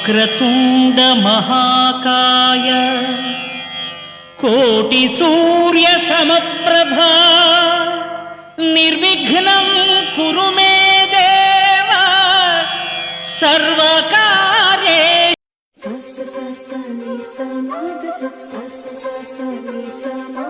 వక్రతుండ మహాకాయ కోటి సూర్య సమప్రభా నిర్విఘ్నం కురు మే దేవ సర్వకార్యే. స స స స ని స మ ద స స స స ని స మ